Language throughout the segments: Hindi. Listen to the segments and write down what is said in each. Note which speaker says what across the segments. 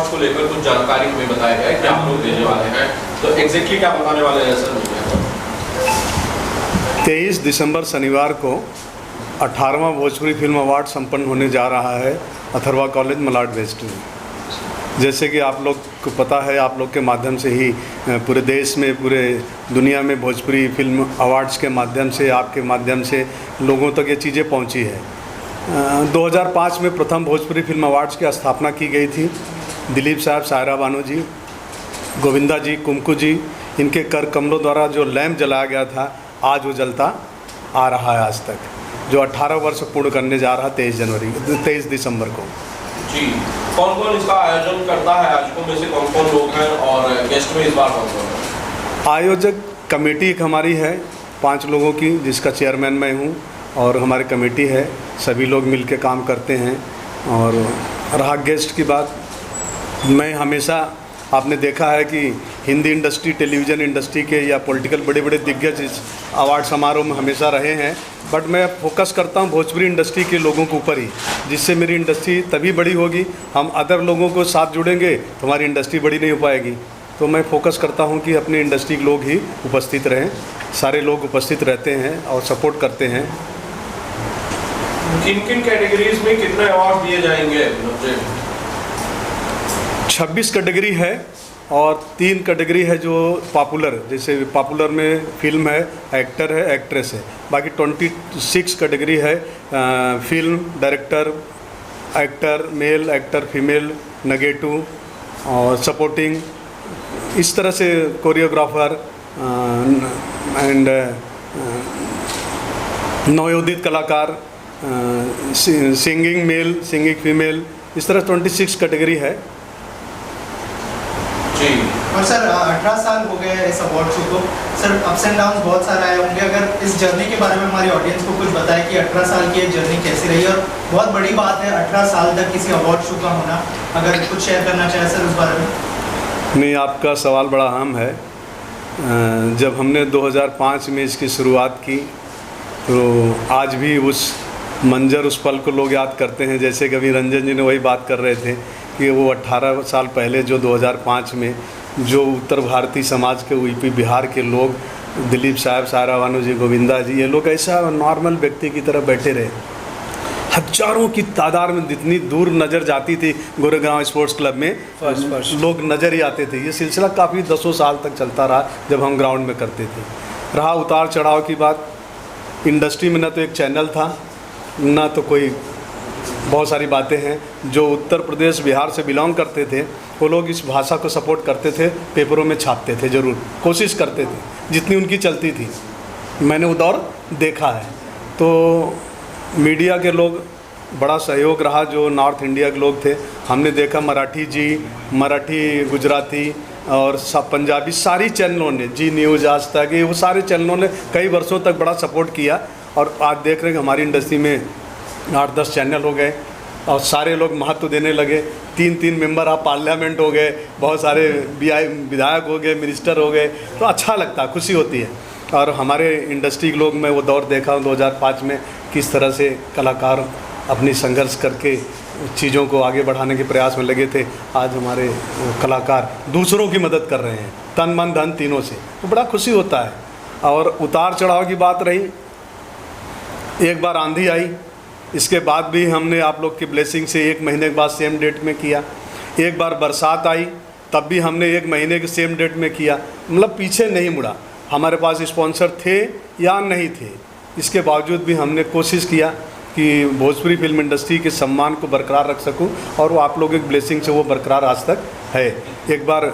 Speaker 1: अवार्ड्स को लेकर कुछ जानकारी हमें बताया गया है कि आप लोग देने वाले हैं, तो एग्जैक्टली क्या बताने वाले हैं सर?
Speaker 2: 23 दिसंबर शनिवार को 18वां भोजपुरी फिल्म अवार्ड संपन्न होने जा रहा है अथर्वा कॉलेज मलाड वेस्ट में। जैसे कि आप लोग को पता है, आप लोग के माध्यम से ही पूरे देश में, पूरे दुनिया में भोजपुरी फिल्म अवार्ड्स के माध्यम से, आपके माध्यम से लोगों तक ये चीज़ें पहुंची है। 2005 में प्रथम भोजपुरी फिल्म अवार्ड्स की स्थापना की गई थी। दिलीप साहब, सायरा बानो जी, गोविंदा जी, कुमकू जी, इनके कर कमलों द्वारा जो लैंप जलाया गया था, आज वो जलता आ रहा है आज तक, जो 18 वर्ष पूर्ण करने जा रहा 23 दिसंबर को।
Speaker 1: जी, कौन कौन इसका आयोजन करता है? आयोजकों में से कौन कौन लोग हैं और गेस्ट में इस बार कौन कौन है?
Speaker 2: आयोजक कमेटी एक हमारी है 5 लोगों की, जिसका चेयरमैन मैं हूँ, और हमारी कमेटी है, सभी लोग मिलकर काम करते हैं। और रहा गेस्ट की बात, मैं हमेशा, आपने देखा है कि हिंदी इंडस्ट्री, टेलीविज़न इंडस्ट्री के या पॉलिटिकल बड़े बड़े दिग्गज इस अवार्ड समारोह में हमेशा रहे हैं, बट मैं फोकस करता हूं भोजपुरी इंडस्ट्री के लोगों के ऊपर ही, जिससे मेरी इंडस्ट्री तभी बड़ी होगी। हम अदर लोगों को साथ जुड़ेंगे तो हमारी इंडस्ट्री बड़ी नहीं हो पाएगी। तो मैं फोकस करता हूं कि अपनी इंडस्ट्री के लोग ही उपस्थित रहें। सारे लोग उपस्थित रहते हैं और सपोर्ट करते हैं।
Speaker 1: किन किन कैटेगरीज में कितने अवार्ड दिए जाएंगे?
Speaker 2: 26 कैटेगरी है और 3 कैटेगरी है जो पॉपुलर, जैसे पॉपुलर में फिल्म है, एक्टर है, एक्ट्रेस है। बाकी 26 कैटेगरी है, film, director, actor, male actor, female, negative और सपोर्टिंग, इस तरह से कोरियोग्राफर एंड नवोदित कलाकार, सिंगिंग मेल, सिंगिंग फीमेल, इस तरह 26 कैटेगरी है।
Speaker 1: जी।
Speaker 3: और सर 18 साल हो गए इस अवार्ड शो को, सर अप्स एंड डाउन बहुत सारे आए होंगे। अगर इस जर्नी के बारे में हमारी ऑडियंस को कुछ बताएं कि 18 साल की जर्नी कैसी रही, और बहुत बड़ी बात है 18 साल तक किसी अवार्ड शो का होना, अगर कुछ शेयर करना चाहें सर उस बारे में।
Speaker 2: नहीं, आपका सवाल बड़ा अहम है। जब हमने 2005 में इसकी शुरुआत की तो आज भी उस मंजर, उस पल को लोग याद करते हैं। जैसे कभी रंजन जी ने वही बात कर रहे थे कि वो 18 साल पहले जो 2005 में जो उत्तर भारतीय समाज के, यूपी बिहार के लोग, दिलीप साहब, सायरा बानो जी, गोविंदा जी, ये लोग ऐसा नॉर्मल व्यक्ति की तरह बैठे रहे। हजारों की तादाद में जितनी दूर नज़र जाती थी गोरेगांव स्पोर्ट्स क्लब में लोग नज़र ही आते थे। ये सिलसिला काफ़ी 10 साल तक चलता रहा जब हम ग्राउंड में करते थे। रहा उतार चढ़ाव की बात, इंडस्ट्री में ना तो एक चैनल था, ना तो कोई, बहुत सारी बातें हैं। जो उत्तर प्रदेश, बिहार से बिलोंग करते थे वो लोग इस भाषा को सपोर्ट करते थे, पेपरों में छापते थे, ज़रूर कोशिश करते थे जितनी उनकी चलती थी। मैंने वो दौर देखा है। तो मीडिया के लोग, बड़ा सहयोग रहा। जो नॉर्थ इंडिया के लोग थे, हमने देखा मराठी जी, मराठी, गुजराती और सब पंजाबी, सारी चैनलों ने, जी न्यूज़, आज तक, ये वो सारे चैनलों ने कई वर्षों तक बड़ा सपोर्ट किया। और आज देख रहे हैं कि हमारी इंडस्ट्री में 8-10 चैनल हो गए और सारे लोग महत्व देने लगे। 3 मेंबर ऑफ पार्लियामेंट हो गए, बहुत सारे विधायक हो गए, मिनिस्टर हो गए। तो अच्छा लगता, खुशी होती है। और हमारे इंडस्ट्री के लोग, मैं वो दौर देखा 2005 में, किस तरह से कलाकार अपनी संघर्ष करके चीज़ों को आगे बढ़ाने के प्रयास में लगे थे। आज हमारे कलाकार दूसरों की मदद कर रहे हैं, तन मन धन तीनों से, तो बड़ा खुशी होता है। और उतार चढ़ाव की बात रही, एक बार आंधी आई, इसके बाद भी हमने आप लोग की ब्लेसिंग से 1 महीने के बाद सेम डेट में किया। एक बार बरसात आई, तब भी हमने 1 महीने के सेम डेट में किया। मतलब पीछे नहीं मुड़ा। हमारे पास स्पॉन्सर थे या नहीं थे, इसके बावजूद भी हमने कोशिश किया कि भोजपुरी फिल्म इंडस्ट्री के सम्मान को बरकरार रख सकूं, और वो आप लोगों की ब्लेसिंग से वो बरकरार आज तक है। एक बार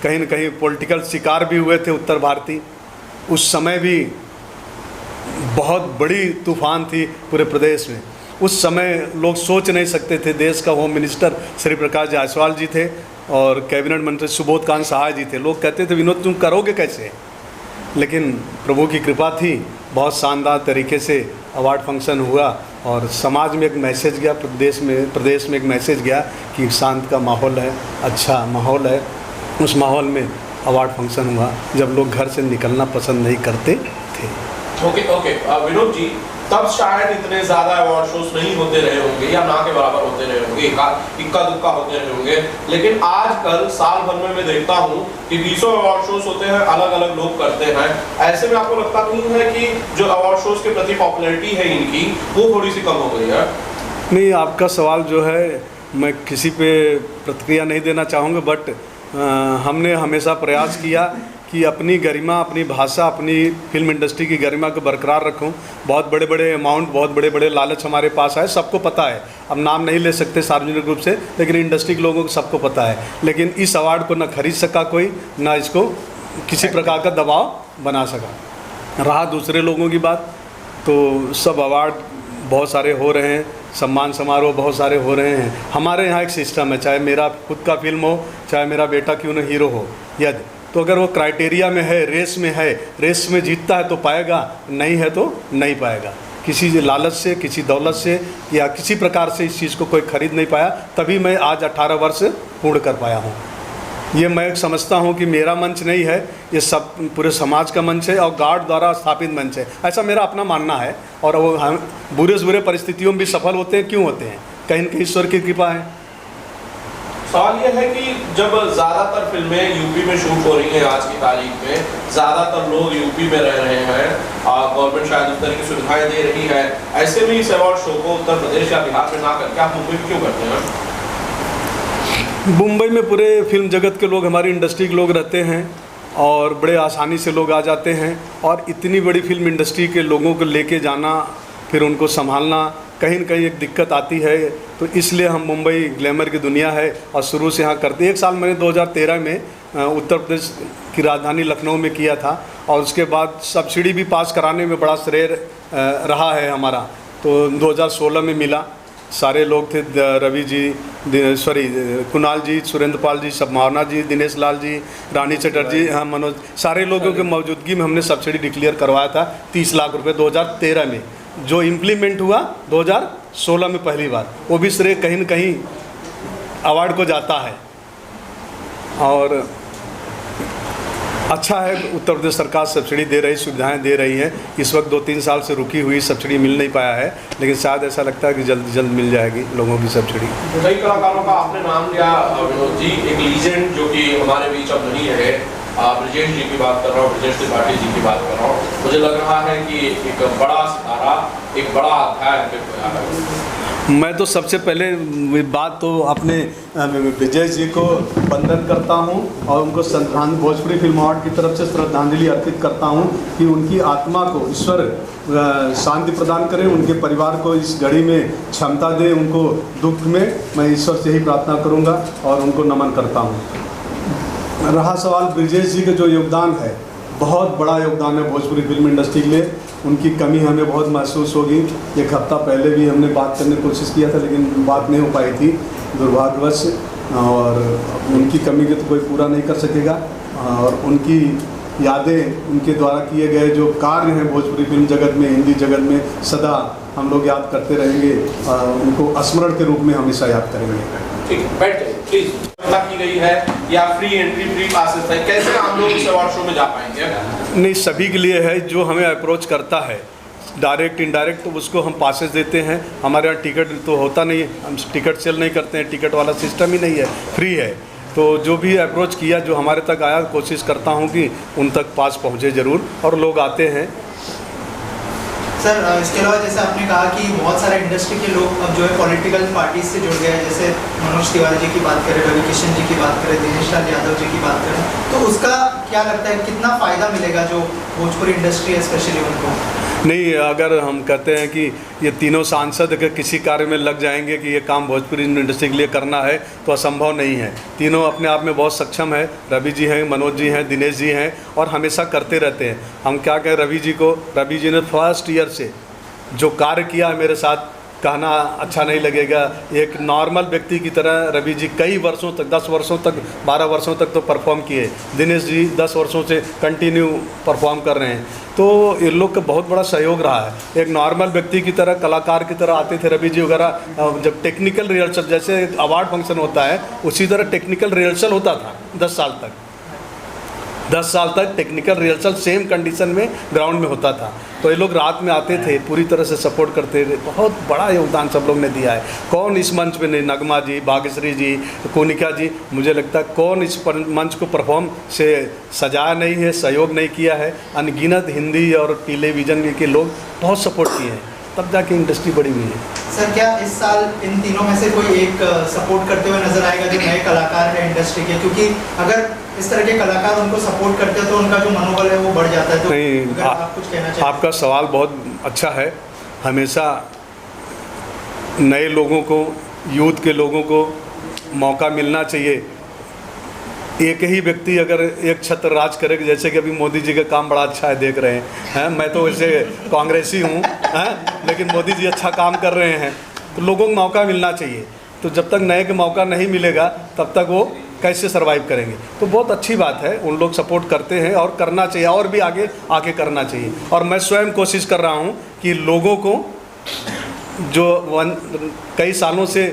Speaker 2: कहीं न कहीं पॉलिटिकल शिकार भी हुए थे उत्तर भारतीय, उस समय भी बहुत बड़ी तूफान थी पूरे प्रदेश में। उस समय लोग सोच नहीं सकते थे। देश का होम मिनिस्टर श्री प्रकाश जायसवाल जी थे और कैबिनेट मंत्री सुबोध कांत सहाय जी थे। लोग कहते थे विनोद तुम करोगे कैसे, लेकिन प्रभु की कृपा थी, बहुत शानदार तरीके से अवार्ड फंक्शन हुआ और समाज में एक मैसेज गया, प्रदेश में एक मैसेज गया कि शांत का माहौल है, अच्छा माहौल है। उस माहौल में अवार्ड फंक्शन हुआ जब लोग घर से निकलना पसंद नहीं करते थे।
Speaker 1: ओके विनोद जी, तब शायद इतने ज़्यादा अवार्ड शोज नहीं होते रहे होंगे या ना के बराबर होते रहे होंगे, इक्का दुक्का होते रहे होंगे। लेकिन आजकल साल भर में मैं देखता हूँ कि 20 अवार्ड शोज होते हैं, अलग अलग लोग करते हैं। ऐसे में आपको लगता नहीं है कि जो अवार्ड शोज के प्रति पॉपुलैरिटी है इनकी, वो थोड़ी सी कम हो गई है?
Speaker 2: नहीं, आपका सवाल जो है मैं किसी पे प्रतिक्रिया नहीं देना चाहूँगा, बट हमने हमेशा प्रयास किया कि अपनी गरिमा, अपनी भाषा, अपनी फिल्म इंडस्ट्री की गरिमा को बरकरार रखूं। बहुत बड़े बड़े अमाउंट, बहुत बड़े बड़े लालच हमारे पास है, सबको पता है। अब नाम नहीं ले सकते सार्वजनिक रूप से, लेकिन इंडस्ट्री के लोगों को सबको पता है। लेकिन इस अवार्ड को ना खरीद सका कोई, ना इसको किसी प्रकार का दबाव बना सका। रहा दूसरे लोगों की बात, तो सब अवार्ड बहुत सारे हो रहे हैं, सम्मान समारोह बहुत सारे हो रहे हैं। हमारे यहाँ एक सिस्टम है, चाहे मेरा खुद का फिल्म हो, चाहे मेरा बेटा क्यों न हीरो हो, यदि तो अगर वो क्राइटेरिया में है, रेस में है, रेस में जीतता है तो पाएगा, नहीं है तो नहीं पाएगा। किसी लालच से, किसी दौलत से या किसी प्रकार से इस चीज़ को कोई खरीद नहीं पाया, तभी मैं आज 18 वर्ष पूर्ण कर पाया हूँ। ये मैं समझता हूँ कि मेरा मंच नहीं है, ये सब पूरे समाज का मंच है और गार्ड द्वारा स्थापित मंच है, ऐसा मेरा अपना मानना है। और वो हम बुरे से बुरे परिस्थितियों में भी सफल होते हैं। क्यों होते हैं? कहीं न कहीं ईश्वर की कृपा है।
Speaker 1: सवाल यह है कि जब ज़्यादातर फिल्में यूपी में शूट हो रही हैं आज की तारीख में, ज़्यादातर लोग यूपी में रह रहे हैं, गवर्नमेंट शायद उस तरह की सुविधाएं दे रही है, ऐसे में इस अवार्ड शो को उत्तर प्रदेश या बिहार में ना करके आप मुंबई में क्यों करते हैं?
Speaker 2: मुंबई में पूरे फिल्म जगत के लोग, हमारी इंडस्ट्री के लोग रहते हैं और बड़े आसानी से लोग आ जाते हैं। और इतनी बड़ी फिल्म इंडस्ट्री के लोगों को लेके जाना, फिर उनको संभालना, कहीं न कहीं एक दिक्कत आती है। तो इसलिए हम, मुंबई ग्लैमर की दुनिया है और शुरू से यहाँ करते। एक साल मैंने 2013 में उत्तर प्रदेश की राजधानी लखनऊ में किया था और उसके बाद सब्सिडी भी पास कराने में बड़ा श्रेय रहा है हमारा। तो 2016 में मिला, सारे लोग थे, रवि जी, कुणाल जी, सुरेंद्र पाल जी, संभावना जी, दिनेश लाल जी, रानी चटर्जी, हाँ मनोज, सारे लोगों की मौजूदगी में हमने सब्सिडी डिक्लेयर करवाया था 30 लाख रुपए 2013 में, जो इम्प्लीमेंट हुआ 2016 में पहली बार। वो भी श्रेय कहीं न कहीं अवार्ड को जाता है। और अच्छा है, उत्तर प्रदेश सरकार सब्सिडी दे रही, सुविधाएं दे रही है। इस वक्त 2-3 साल से रुकी हुई सब्सिडी मिल नहीं पाया है, लेकिन शायद ऐसा लगता है कि जल्द जल्द मिल जाएगी लोगों की सब्सिडी।
Speaker 1: कई कलाकारों का आपने नाम लिया विनोद जी, एक लीजेंड जो कि हमारे बीच अब नहीं है, ब्रजेश जी की बात कर रहा हूँ, ब्रजेश त्रिपाठी जी की बात कर रहा हूँ। मुझे लग रहा है कि एक बड़ा सितारा, एक बड़ा अध्याय।
Speaker 2: मैं तो सबसे पहले बात तो अपने विजय जी को वंदन करता हूं और उनको भोजपुरी फिल्म अवार्ड की तरफ से श्रद्धांजलि अर्पित करता हूं कि उनकी आत्मा को ईश्वर शांति प्रदान करें, उनके परिवार को इस घड़ी में क्षमता दे, उनको दुख में मैं ईश्वर से ही प्रार्थना करूंगा और उनको नमन करता हूं। रहा सवाल ब्रजेश जी का जो योगदान है, बहुत बड़ा योगदान है भोजपुरी फिल्म इंडस्ट्री के लिए। उनकी कमी हमें बहुत महसूस होगी। एक हफ्ता पहले भी हमने बात करने की कोशिश किया था, लेकिन बात नहीं हो पाई थी दुर्भाग्यवश, और उनकी कमी को तो कोई पूरा नहीं कर सकेगा। और उनकी यादें, उनके द्वारा किए गए जो कार्य हैं भोजपुरी फिल्म जगत में, हिंदी जगत में, सदा हम लोग याद करते रहेंगे। उनको स्मरण के रूप में हमेशा याद करेंगे।
Speaker 1: ठीक है, बैठ प्लीज। की गई है या फ्री एंट्री, फ्री पासेस है, कैसे हम लोग इस अवार्ड शो में जा पाएंगे?
Speaker 2: नहीं, सभी के लिए है। जो हमें अप्रोच करता है डायरेक्ट इनडायरेक्ट, तो उसको हम पासेस देते हैं। हमारे यहाँ टिकट तो होता नहीं है, हम टिकट सेल नहीं करते हैं, टिकट वाला सिस्टम ही नहीं है, फ्री है। तो जो भी अप्रोच किया, जो हमारे तक आया, कोशिश करता हूँ कि उन तक पास पहुँचे ज़रूर, और लोग आते हैं।
Speaker 3: सर, इसके अलावा जैसे आपने कहा कि बहुत सारे इंडस्ट्री के लोग अब जो है पॉलिटिकल पार्टीज से जुड़ गए हैं, जैसे मनोज तिवारी जी की बात करें, रवि किशन जी की बात करें, दिनेश लाल यादव जी की बात करें, तो उसका क्या लगता है, कितना फ़ायदा मिलेगा जो भोजपुरी इंडस्ट्री है स्पेशली उनको?
Speaker 2: नहीं, अगर हम कहते हैं कि ये तीनों सांसद अगर किसी कार्य में लग जाएंगे कि ये काम भोजपुरी इंडस्ट्री के लिए करना है, तो असंभव नहीं है। तीनों अपने आप में बहुत सक्षम है। रवि जी हैं, मनोज जी हैं, दिनेश जी हैं, और हमेशा करते रहते हैं। हम क्या कहें रवि जी को, रवि जी ने फर्स्ट ईयर से जो कार्य किया है मेरे साथ, कहना अच्छा नहीं लगेगा। एक नॉर्मल व्यक्ति की तरह रवि जी कई वर्षों तक, 10 वर्षों तक, 12 वर्षों तक तो परफॉर्म किए। दिनेश जी 10 वर्षों से कंटिन्यू परफॉर्म कर रहे हैं। तो इन लोग का बहुत बड़ा सहयोग रहा है। एक नॉर्मल व्यक्ति की तरह, कलाकार की तरह आते थे रवि जी वगैरह। जब टेक्निकल रिहर्सल, जैसे अवार्ड फंक्शन होता है, उसी तरह टेक्निकल रिहर्सल होता था 10 साल तक। 10 साल तक टेक्निकल रिहर्सल सेम कंडीशन में ग्राउंड में होता था, तो ये लोग रात में आते थे, पूरी तरह से सपोर्ट करते थे। बहुत बड़ा योगदान सब लोग ने दिया है। कौन इस मंच पे नहीं, नगमा जी, भाग्यश्री जी, कोनिका जी, मुझे लगता है कौन इस मंच को परफॉर्म से सजाया नहीं है, सहयोग नहीं किया है। अनगिनत हिंदी और टेलीविज़न के लोग बहुत सपोर्ट किए हैं, तब जाके इंडस्ट्री बड़ी हुई है।
Speaker 3: सर क्या इस साल इन तीनों में से कोई एक सपोर्ट करते हुए नजर आएगा जो नए कलाकार हैं इंडस्ट्री के? क्योंकि अगर इस तरह के कलाकार उनको सपोर्ट करते हैं तो उनका जो मनोबल है वो बढ़ जाता है। तो
Speaker 2: नहीं,
Speaker 3: आप कुछ कहना चाहिए?
Speaker 2: आपका सवाल बहुत अच्छा है। हमेशा नए लोगों को, यूथ के लोगों को मौका मिलना चाहिए। एक ही व्यक्ति अगर एक छत्र राज करेगा, जैसे कि अभी मोदी जी का काम बड़ा अच्छा है, देख रहे हैं, मैं तो वैसे कांग्रेसी हूँ, लेकिन मोदी जी अच्छा काम कर रहे हैं, तो लोगों को मौका मिलना चाहिए। तो जब तक नए का मौका नहीं मिलेगा तब तक वो कैसे सर्वाइव करेंगे? तो बहुत अच्छी बात है, उन लोग सपोर्ट करते हैं और करना चाहिए, और भी आगे करना चाहिए। और मैं स्वयं कोशिश कर रहा हूँ कि लोगों को जो कई सालों से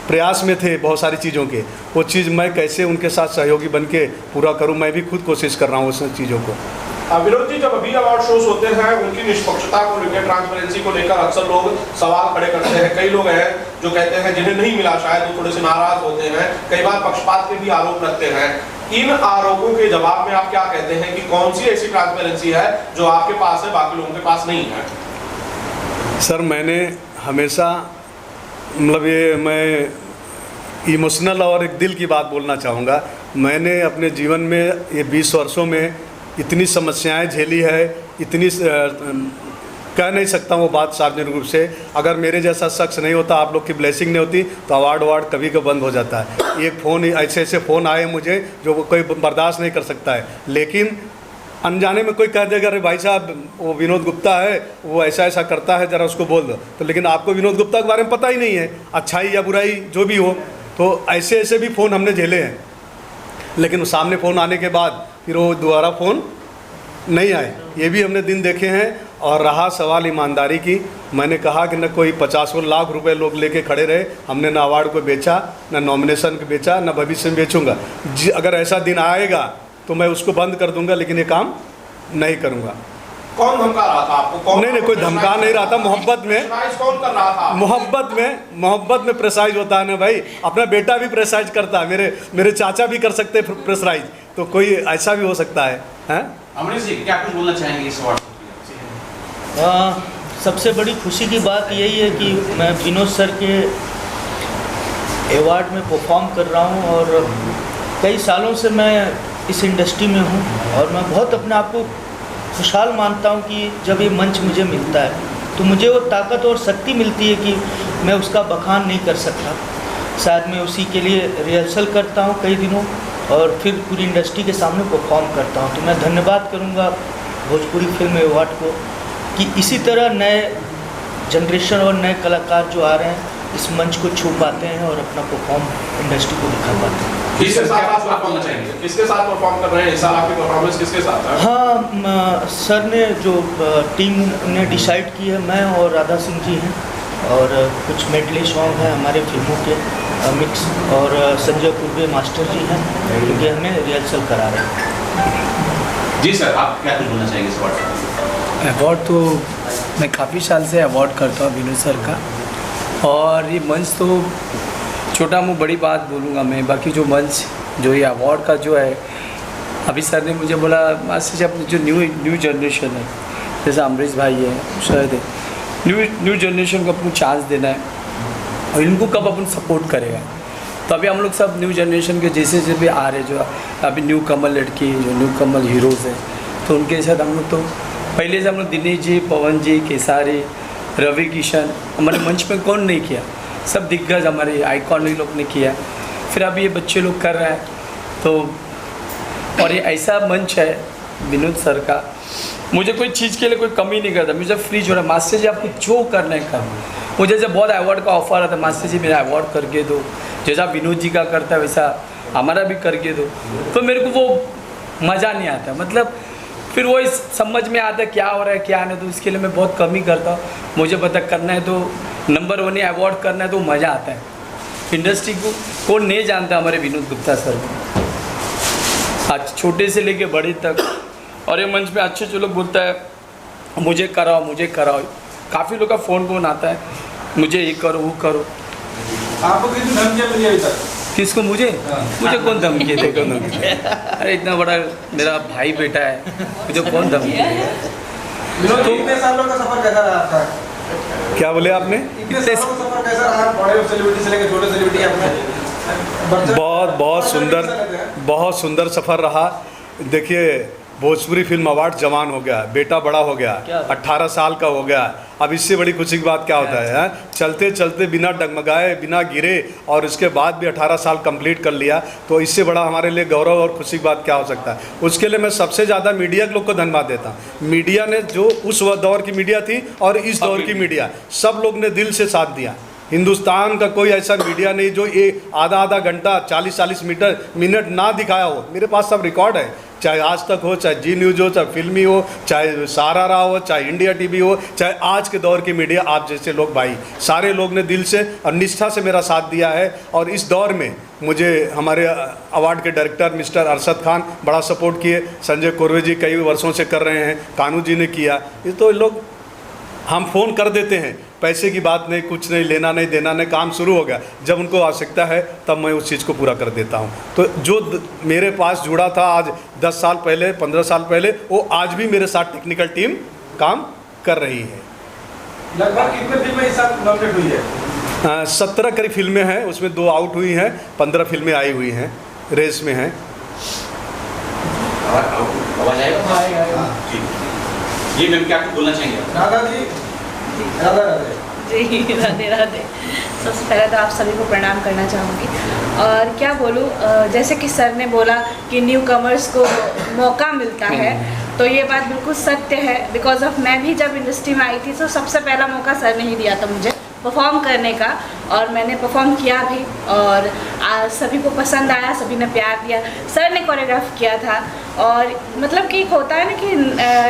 Speaker 2: प्रयास में थे बहुत सारी चीज़ों के, वो चीज़ मैं कैसे उनके साथ सहयोगी बन के पूरा करूँ, मैं भी खुद कोशिश कर रहा हूँ उस चीज़ों को।
Speaker 1: विनोद जी, जब अभी अवार्ड शोज होते हैं उनकी निष्पक्षता को लेकर, ट्रांसपेरेंसी को लेकर अक्सर लोग सवाल खड़े करते हैं। कई लोग हैं जो कहते हैं जिन्हें नहीं मिला शायद वो थोड़े से नाराज होते हैं, कई बार पक्षपात के भी आरोप लगते हैं। इन आरोपों के जवाब में आप क्या कहते हैं कि कौन सी ऐसी ट्रांसपेरेंसी है जो आपके पास है बाकी लोगों के पास नहीं है?
Speaker 2: सर मैंने हमेशा मतलब ये मैं इमोशनल और एक दिल की बात बोलना चाहूँगा। मैंने अपने जीवन में ये 20 वर्षों में इतनी समस्याएं झेली है, इतनी कह नहीं सकता वो बात सार्वजनिक रूप से। अगर मेरे जैसा शख्स नहीं होता, आप लोग की ब्लेसिंग नहीं होती, तो अवार्ड कभी का बंद हो जाता है। एक फ़ोन, ऐसे फ़ोन आए मुझे जो कोई बर्दाश्त नहीं कर सकता है। लेकिन अनजाने में कोई कह देगा अरे भाई साहब वो विनोद गुप्ता है, वो ऐसा करता है, ज़रा उसको बोल दो, तो लेकिन आपको विनोद गुप्ता के बारे में पता ही नहीं है, अच्छाई या बुराई जो भी हो। तो ऐसे भी फ़ोन हमने झेले हैं, लेकिन सामने फ़ोन आने के बाद फिर वो दोबारा फ़ोन नहीं आए, ये भी हमने दिन देखे हैं। और रहा सवाल ईमानदारी की, मैंने कहा कि न कोई 50 लाख रुपए लोग लेके खड़े रहे, हमने ना अवार्ड को बेचा, ना नॉमिनेशन को बेचा, ना भविष्य में बेचूंगा। अगर ऐसा दिन आएगा तो मैं उसको बंद कर दूंगा, लेकिन ये काम नहीं करूंगा।
Speaker 1: कौन धमका रहा था आपको? कौन?
Speaker 2: नहीं, कोई धमका नहीं रहा था। मोहब्बत में
Speaker 1: कौन कर रहा था?
Speaker 2: मोहब्बत में प्रेसाइज होता है ना भाई। अपना बेटा भी प्रेसाइज करता है, मेरे चाचा भी कर सकते हैं प्रेसराइज, तो कोई ऐसा भी हो सकता है।
Speaker 4: अमरीश जी, क्या कुछ बोलना चाहेंगे इस अवार्ड?
Speaker 5: सबसे बड़ी खुशी की बात यही है कि मैं विनोद सर के अवार्ड में परफॉर्म कर रहा हूँ, और कई सालों से मैं इस इंडस्ट्री में हूँ, और मैं बहुत अपने आप को खुशहाल मानता हूँ कि जब ये मंच मुझे मिलता है तो मुझे वो ताकत और शक्ति मिलती है कि मैं उसका बखान नहीं कर सकता। शायद मैं उसी के लिए रिहर्सल करता हूँ कई दिनों, और फिर पूरी इंडस्ट्री के सामने परफॉर्म करता हूँ। तो मैं धन्यवाद करूँगा भोजपुरी फिल्म अवार्ड को कि इसी तरह नए जनरेशन और नए कलाकार जो आ रहे हैं इस मंच को छू पाते हैं और अपना परफॉर्म इंडस्ट्री को दिखा पाते हैं।
Speaker 1: किसके साथ आप परफॉर्म चाहेंगे? किसके साथ परफॉर्म कर रहे हैं इस साल? आपकी परफॉर्मेंस किसके साथ है?
Speaker 5: हाँ, सर ने जो टीम ने डिसाइड की है, मैं और राधा सिंह जी हैं, और कुछ मेडले सॉन्ग हैं हमारे फिल्मों के मिक्स, और संजय कुर्बे मास्टर जी हैं क्योंकि हमें रिहर्सल करा रहे हैं।
Speaker 4: जी सर, आप क्या कुछ बोलना चाहेंगे इस अवार्ड?
Speaker 6: अवार्ड तो मैं काफ़ी साल से अवार्ड करता हूँ विनोद सर का, और ये मंच तो छोटा मुँह बड़ी बात बोलूँगा मैं, बाकी जो मंच जो ये अवार्ड का जो है, अभी सर ने मुझे बोला मास्टर जी अपनी जो न्यू जनरेशन है, जैसे अमरीश भाई है, शायद है, न्यू जनरेशन को अपन चांस देना है, और इनको कब अपन सपोर्ट करेगा। तो अभी हम लोग सब न्यू जनरेशन के जैसे भी आ रहे, जो अभी न्यू कमल लड़की, जो न्यू कमल हीरोज़ हैं, तो उनके साथ हम लोग तो पहले से हम लोग दिनेश जी, पवन जी, केसारी, रवि किशन, हमारे मंच में कौन नहीं किया, सब दिग्गज हमारे आइकॉन लोग ने किया। फिर अभी ये बच्चे लोग कर रहे हैं, तो और ये ऐसा मंच है विनोद सर का, मुझे कोई चीज़ के लिए कोई कमी नहीं करता, मुझे फ्री छोड़ा, मास्टर जी आपको जो करना है कर। मुझे जब बहुत अवार्ड का ऑफर आता है, मास्टर जी मेरा अवार्ड करके दो, जैसा विनोद जी का करता है वैसा हमारा भी करके दो, तो मेरे को वो मज़ा नहीं आता। मतलब फिर वो इस समझ में आता है क्या हो रहा है क्या नहीं, तो इसके लिए मैं बहुत कम ही करता हूँ। मुझे पता करना है तो नंबर 1 अवार्ड करना है तो मज़ा आता है। इंडस्ट्री को कौन नहीं जानता हमारे विनोद गुप्ता सर को। आज छोटे से लेके बड़े तक, और ये मंच पे अच्छे जो लोग बोलता है मुझे कराओ मुझे कराओ, काफ़ी लोग का फ़ोन आता है मुझे ये करो वो करो।
Speaker 7: आपको कितनी धमकियाँ मिली अभी तक?
Speaker 6: किसको? मुझे कौन धमकी दे? कौन धमकी? अरे इतना बड़ा मेरा भाई बेटा है, मुझे कौन धमकी देगा?
Speaker 7: इतने सालों का सफर कैसा रहा आपका?
Speaker 2: क्या बोले आपने?
Speaker 7: इतने सालों का सफर कैसा रहा? बड़े सेलिब्रिटी से लेकर छोटे सेलिब्रिटी आपने
Speaker 2: बहुत सुंदर सफ़र रहा। देखिए, भोजपुरी फिल्म अवार्ड जवान हो गया, बेटा बड़ा हो गया, 18 साल का हो गया। अब इससे बड़ी खुशी की बात क्या होता है? चलते चलते बिना डगमगाए बिना गिरे और इसके बाद भी 18 साल कंप्लीट कर लिया, तो इससे बड़ा हमारे लिए गौरव और खुशी की बात क्या हो सकता है? उसके लिए मैं सबसे ज़्यादा मीडिया के लोग को धन्यवाद देता हूँ। मीडिया ने, जो उस दौर की मीडिया थी और इस दौर की मीडिया, सब लोग ने दिल से साथ दिया। हिंदुस्तान का कोई ऐसा मीडिया नहीं जो ये आधा घंटा 40-40 मिनट ना दिखाया हो। मेरे पास सब रिकॉर्ड है, चाहे आज तक हो, चाहे जी न्यूज़ हो, चाहे फिल्मी हो, चाहे सहारा हो, चाहे इंडिया टीवी हो, चाहे आज के दौर की मीडिया। आप जैसे लोग भाई, सारे लोग ने दिल से और निष्ठा से मेरा साथ दिया है। और इस दौर में मुझे हमारे अवार्ड के डायरेक्टर मिस्टर अरशद खान बड़ा सपोर्ट किए, संजय कोरवे जी कई वर्षों से कर रहे हैं, कानू जी ने किया। ये तो लोग, हम फ़ोन कर देते हैं, पैसे की बात नहीं, कुछ नहीं, लेना नहीं देना नहीं, काम शुरू हो गया। जब उनको आवश्यकता है तब मैं उस चीज़ को पूरा कर देता हूँ। तो जो मेरे पास जुड़ा था आज 10 साल पहले, 15 साल पहले, वो आज भी मेरे साथ टेक्निकल टीम काम कर रही है।
Speaker 7: लगभग कितने फिल्में इस साल नॉमिनेट हुई है?
Speaker 2: 17 करीब फिल्में हैं, उसमें 2 आउट हुई हैं, 15 फिल्में आई हुई हैं, रेस में हैं।
Speaker 4: आवाज आएगा? जी मैम, क्या कुछ बोलना चाहेंगे?
Speaker 7: राधा जी, राधा राधे।
Speaker 8: जी राधे राधे। सबसे पहले तो आप सभी को प्रणाम करना चाहूँगी। और क्या बोलूँ, जैसे कि सर ने बोला कि न्यू कमर्स को मौका मिलता है, तो ये बात बिल्कुल सत्य है। बिकॉज ऑफ मैं भी जब इंडस्ट्री में आई थी तो सबसे पहला मौका सर ने ही दिया था मुझे परफॉर्म करने का, और मैंने परफॉर्म किया भी, और सभी को पसंद आया, सभी ने प्यार दिया। सर ने कोरियोग्राफ किया था, और मतलब कि होता है ना कि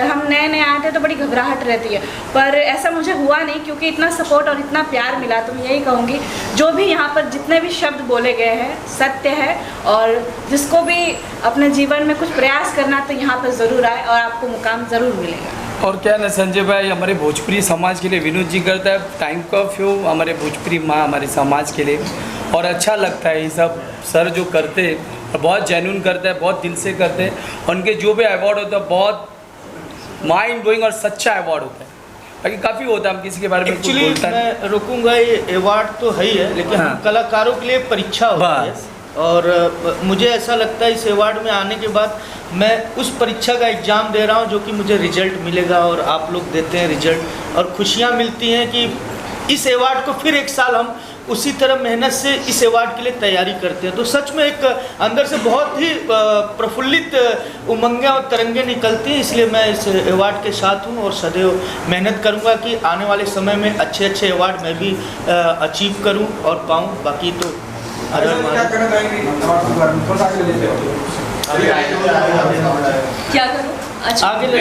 Speaker 8: हम नए नए आए थे तो बड़ी घबराहट रहती है, पर ऐसा मुझे हुआ नहीं, क्योंकि इतना सपोर्ट और इतना प्यार मिला। तो मैं यही कहूँगी, जो भी यहाँ पर जितने भी शब्द बोले गए हैं सत्य है, और जिसको भी अपने जीवन में कुछ प्रयास करना तो यहाँ पर ज़रूर आए और आपको मुकाम ज़रूर मिलेगा।
Speaker 6: और क्या ना संजय भाई, हमारे भोजपुरी समाज के लिए विनोद जी करता है टाइम कर्फ्यू, हमारे भोजपुरी माँ हमारे समाज के लिए, और अच्छा लगता है ये सब सर जो करते हैं, बहुत जेन्युइन करते हैं, बहुत दिल से करते हैं। उनके जो भी अवार्ड होता है बहुत माइंड ब्लोइंग और सच्चा अवार्ड होता है। बाकी काफ़ी होता है, हम किसी के बारे में कुछ
Speaker 5: एक्चुअली
Speaker 6: बोलता है।
Speaker 5: मैं रोकूंगा, ये अवार्ड तो है ही है, लेकिन हम कलाकारों के लिए परीक्षा होती है, और मुझे ऐसा लगता है इस अवार्ड में आने के बाद मैं उस परीक्षा का एग्ज़ाम दे रहा हूँ, जो कि मुझे रिजल्ट मिलेगा, और आप लोग देते हैं रिजल्ट, और खुशियाँ मिलती हैं कि इस अवार्ड को फिर एक साल हम उसी तरह मेहनत से इस अवार्ड के लिए तैयारी करते हैं। तो सच में एक अंदर से बहुत ही प्रफुल्लित उमंगें और तरंगें निकलती हैं। इसलिए मैं इस अवार्ड के साथ हूँ और सदैव मेहनत करूँगा कि आने वाले समय में अच्छे अच्छे अवार्ड मैं भी अचीव करूँ और पाऊँ। बाकी तो
Speaker 7: क्या कहना चाहेंगे अवार्ड के बारे में? थोड़ा आगे ले लेते हैं।
Speaker 8: क्या करूँ? अच्छा,
Speaker 5: आगे ले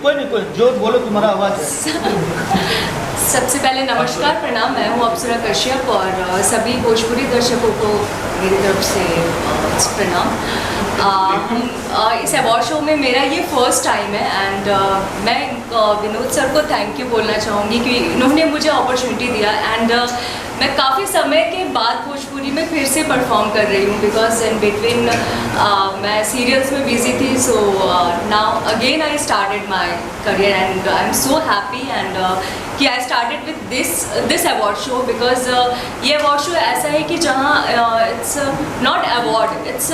Speaker 5: कोई नहीं, कोई जो बोलो, तुम्हारा आवाज़ है।
Speaker 9: सबसे पहले नमस्कार, प्रणाम। मैं हूँ अप्सरा कश्यप, और सभी भोजपुरी दर्शकों को मेरी तरफ से प्रणाम। हम इस अवार्ड शो में मेरा ये फर्स्ट टाइम है, एंड मैं विनोद सर को थैंक यू बोलना चाहूँगी कि इन्होंने मुझे अपॉर्चुनिटी दिया। एंड मैं काफ़ी समय के बाद भोजपुरी में फिर से परफॉर्म कर रही हूँ, बिकॉज इन बिटवीन मैं सीरियल्स में बिजी थी। So now again I started my career, and I am so happy and कि I started with this award show, because ये अवार्ड शो ऐसा है कि जहाँ it's not award, it's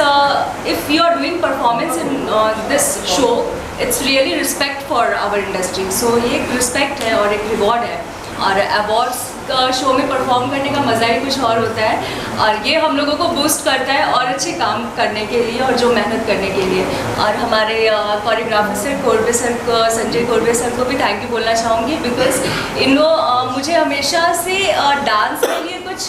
Speaker 9: if you are doing performance in this show, it's really respect for our industry. So ये एक रिस्पेक्ट है और एक रिवॉर्ड है, और अवार्ड्स का शो में परफॉर्म करने का मज़ा ही कुछ और होता है, और ये हम लोगों को बूस्ट करता है और अच्छे काम करने के लिए और जो मेहनत करने के लिए। और हमारे कोरियोग्राफर सर कोरबे सर को, संजय कोरबे सर को भी थैंक यू बोलना चाहूँगी, बिकॉज इन्हों मुझे हमेशा से डांस के लिए कुछ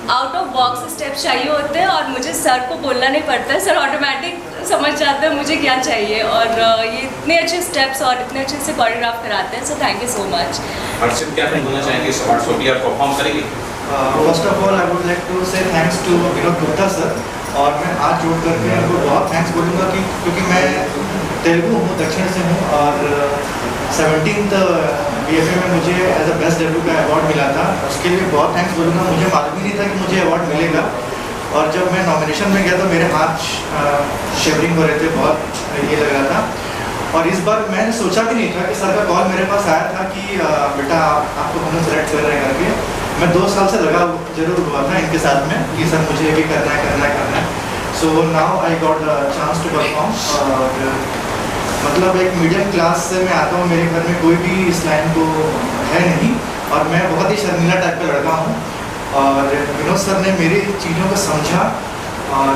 Speaker 9: आउट ऑफ बॉक्स स्टेप्स चाहिए होते हैं, और मुझे सर को बोलना नहीं पड़ता है, सर ऑटोमेटिक समझ जाते हैं मुझे क्या चाहिए, और ये इतने अच्छे स्टेप्स और इतने अच्छे से कोरियोग्राफ कराते हैं। So thank you so much.
Speaker 4: Harshit, क्या तुम बोलना चाहेंगे इस परफॉर्म करेंगे?
Speaker 3: First of all, I would like to say thanks to Vinod Gupta sir और मैं हाथ जोड़ करके उनको बहुत थैंक्स बोलूँगा कि क्योंकि मैं तेलुगु हूँ, दक्षिण से हूँ, और 17th BFA में मुझे एज अ बेस्ट डेब्यू का अवार्ड मिला था। उसके लिए बहुत थैंक्स बोलूँगा। मुझे मालूम ही नहीं था कि मुझे अवार्ड मिलेगा, और जब मैं नॉमिनेशन में गया तो मेरे हाथ शेवरिंग हो रहे थे, बहुत ये लग रहा था। और इस बार मैंने सोचा भी नहीं था कि सर का कॉल मेरे पास आया था कि बेटा आपको हम सेलेक्ट कर रहे हैं करके। मैं 2 साल से लगा जरूर हुआ था इनके साथ में कि सर मुझे ये भी करना है। So now I got the chance to perform. और मतलब एक मीडियम क्लास से मैं आता हूँ, मेरे घर में कोई भी इस लाइन को है नहीं, और मैं बहुत ही शर्मीला टाइप का लड़का हूँ। और विनोद सर ने मेरी चीज़ों को समझा, और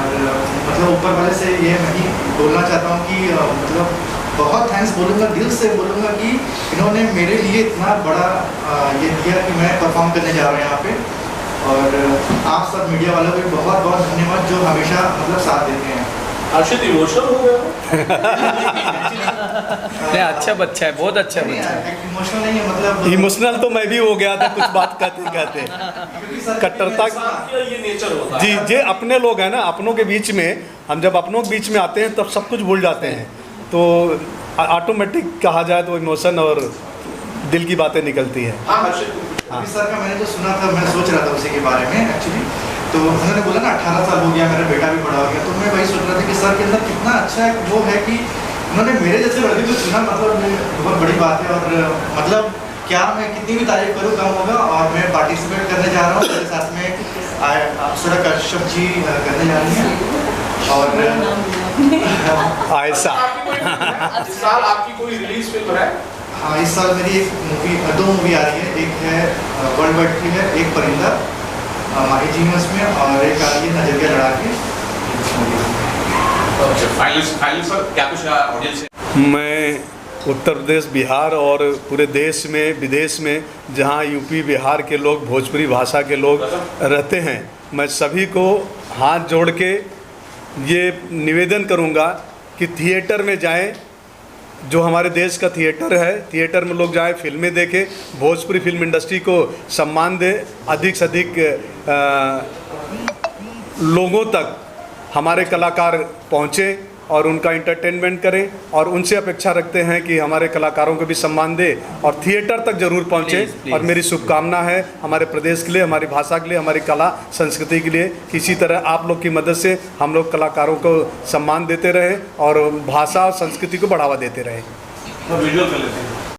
Speaker 3: मतलब ऊपर वाले से ये मैं ही बोलना चाहता हूँ कि मतलब बहुत थैंक्स बोलूँगा, दिल से बोलूँगा कि इन्होंने मेरे लिए इतना बड़ा ये दिया कि मैं परफॉर्म करने जा रहा हूँ यहाँ पे। और आप सब मीडिया वालों को बहुत बहुत धन्यवाद जो हमेशा मतलब साथ देते हैं।
Speaker 1: हर्षित इमोशनल हो गया?
Speaker 6: नहीं, अच्छा बच्चा है, बहुत अच्छा बच्चा है।
Speaker 3: इमोशनल नहीं है, मतलब
Speaker 2: इमोशनल तो मैं भी हो गया था कुछ बात कहते कट्टरता
Speaker 1: ये नेचर होता है।
Speaker 2: जी, जे अपने लोग हैं ना, अपनों के बीच में, हम जब अपनों के बीच में आते हैं तब सब कुछ भूल जाते हैं, तो ऑटोमेटिक कहा जाए तो इमोशन और दिल की बातें निकलती है।
Speaker 1: हाँ हर्षित,
Speaker 3: अभी सर का मैंने जो सुना था, मैं सोच रहा था उसी के बारे में एक्चुअली। तो उन्होंने बोला ना 18 साल हो गया, मेरा बेटा भी बड़ा हो गया, तो मैं वही सोच रहा था कि सर के अंदर कितना अच्छा वो है कि उन्होंने मेरे जैसे लड़के को चुना, मतलब बहुत बड़ी बात है। और मतलब क्या मैं कितनी भी तारीफ करूँ कम होगा। और मैं पार्टिसिपेट करने जा रहा हूँ, मेरे साथ में अप्सरा कश्यप जी करने जा रही हैं। और
Speaker 2: ऐसा
Speaker 1: इस साल आपकी कोई रिलीज फिल्म है?
Speaker 3: हाँ, इस साल मेरी एक मूवी, 2 मूवी आ रही है। एक है वर्ल्ड वाइड की है, एक परिंदा माही जीनियस में, और एक आ रही है नजरिया लड़ा के।
Speaker 4: फाइनल सर, क्या कुछ ऑडियंस से?
Speaker 2: मैं उत्तर प्रदेश, बिहार और पूरे देश में, विदेश में जहाँ यूपी बिहार के लोग, भोजपुरी भाषा के लोग रहते हैं, मैं सभी को हाथ जोड़ के ये निवेदन करूँगा कि थिएटर में जाएं। जो हमारे देश का थिएटर है, थिएटर में लोग जाएं, फिल्में देखें, भोजपुरी फिल्म इंडस्ट्री को सम्मान दें, अधिक से अधिक लोगों तक हमारे कलाकार पहुँचें और उनका एंटरटेनमेंट करें। और उनसे अपेक्षा रखते हैं कि हमारे कलाकारों को भी सम्मान दे और थिएटर तक जरूर पहुँचे। और मेरी शुभकामना है हमारे प्रदेश के लिए, हमारी भाषा के लिए, हमारी कला संस्कृति के लिए, किसी तरह आप लोग की मदद से हम लोग कलाकारों को सम्मान देते रहें और भाषा और संस्कृति को बढ़ावा देते रहें।
Speaker 4: विजुअल कर लेते हैं।